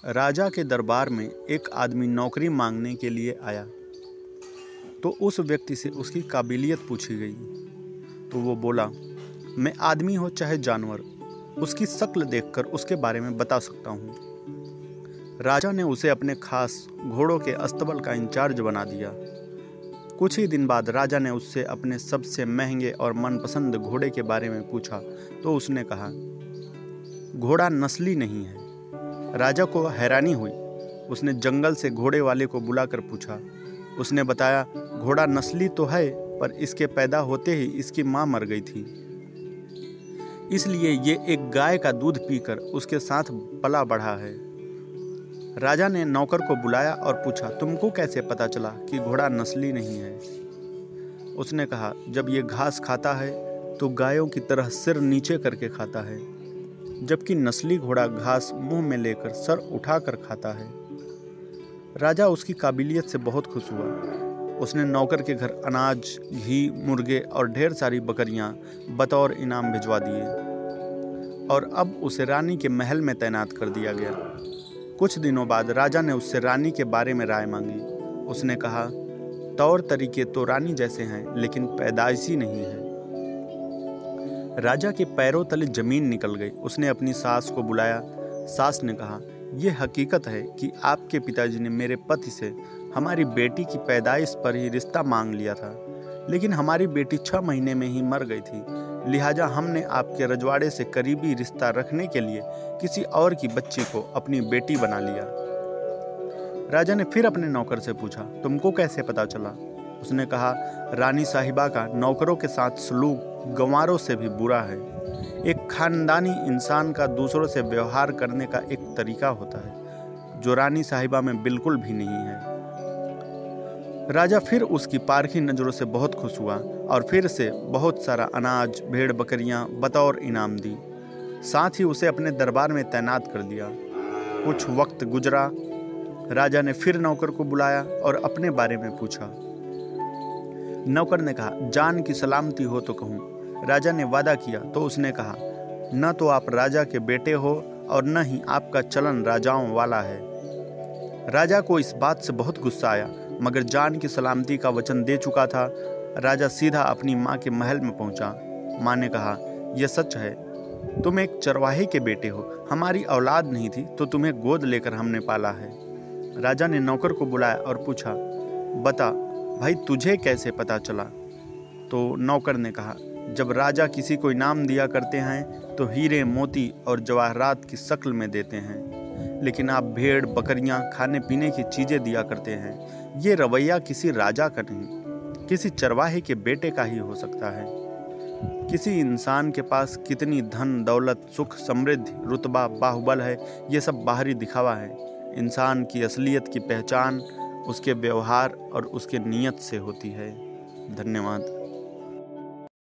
राजा के दरबार में एक आदमी नौकरी मांगने के लिए आया तो उस व्यक्ति से उसकी काबिलियत पूछी गई। तो वो बोला, मैं आदमी हो चाहे जानवर, उसकी शक्ल देखकर उसके बारे में बता सकता हूँ। राजा ने उसे अपने खास घोड़ों के अस्तबल का इंचार्ज बना दिया। कुछ ही दिन बाद राजा ने उससे अपने सबसे महंगे और मनपसंद घोड़े के बारे में पूछा तो उसने कहा, घोड़ा नस्ली नहीं है। राजा को हैरानी हुई। उसने जंगल से घोड़े वाले को बुलाकर पूछा। उसने बताया, घोड़ा नस्ली तो है, पर इसके पैदा होते ही इसकी मां मर गई थी, इसलिए ये एक गाय का दूध पीकर उसके साथ पला बढ़ा है। राजा ने नौकर को बुलाया और पूछा, तुमको कैसे पता चला कि घोड़ा नस्ली नहीं है? उसने कहा, जब ये घास खाता है तो गायों की तरह सिर नीचे करके खाता है, जबकि नस्ली घोड़ा घास मुंह में लेकर सर उठाकर खाता है। राजा उसकी काबिलियत से बहुत खुश हुआ। उसने नौकर के घर अनाज, घी, मुर्गे और ढेर सारी बकरियां बतौर इनाम भिजवा दिए और अब उसे रानी के महल में तैनात कर दिया गया। कुछ दिनों बाद राजा ने उससे रानी के बारे में राय मांगी। उसने कहा, तौर तरीके तो रानी जैसे हैं, लेकिन पैदाइशी नहीं है। राजा के पैरों तले जमीन निकल गई। उसने अपनी सास को बुलाया। सास ने कहा, यह हकीकत है कि आपके पिताजी ने मेरे पति से हमारी बेटी की पैदाइश पर ही रिश्ता मांग लिया था, लेकिन हमारी बेटी 6 महीने में ही मर गई थी। लिहाजा हमने आपके रजवाड़े से करीबी रिश्ता रखने के लिए किसी और की बच्ची को अपनी बेटी बना लिया। राजा ने फिर अपने नौकर से पूछा, तुमको कैसे पता चला? उसने कहा, रानी साहिबा का नौकरों के साथ सलूक गंवारों से भी बुरा है। एक खानदानी इंसान का दूसरों से व्यवहार करने का एक तरीका होता है जो रानी साहिबा में बिल्कुल भी नहीं है। राजा फिर उसकी पारखी नजरों से बहुत खुश हुआ और फिर से बहुत सारा अनाज, भेड़ बकरियां बतौर इनाम दी। साथ ही उसे अपने दरबार में तैनात कर दिया। कुछ वक्त गुजरा। राजा ने फिर नौकर को बुलाया और अपने बारे में पूछा। नौकर ने कहा, जान की सलामती हो तो कहूँ। राजा ने वादा किया तो उसने कहा, न तो आप राजा के बेटे हो और न ही आपका चलन राजाओं वाला है। राजा को इस बात से बहुत गुस्सा आया, मगर जान की सलामती का वचन दे चुका था। राजा सीधा अपनी माँ के महल में पहुंचा। माँ ने कहा, यह सच है, तुम एक चरवाहे के बेटे हो। हमारी औलाद नहीं थी तो तुम्हें गोद लेकर हमने पाला है। राजा ने नौकर को बुलाया और पूछा, बता भाई, तुझे कैसे पता चला? तो नौकर ने कहा, जब राजा किसी को इनाम दिया करते हैं तो हीरे, मोती और जवाहरात की शक्ल में देते हैं, लेकिन आप भेड़, बकरियां, खाने पीने की चीजें दिया करते हैं। ये रवैया किसी राजा का नहीं, किसी चरवाहे के बेटे का ही हो सकता है। किसी इंसान के पास कितनी धन दौलत, सुख, समृद्धि, रुतबा, बाहुबल है, ये सब बाहरी दिखावा है। इंसान की असलियत की पहचान उसके व्यवहार और उसके नीयत से होती है। धन्यवाद।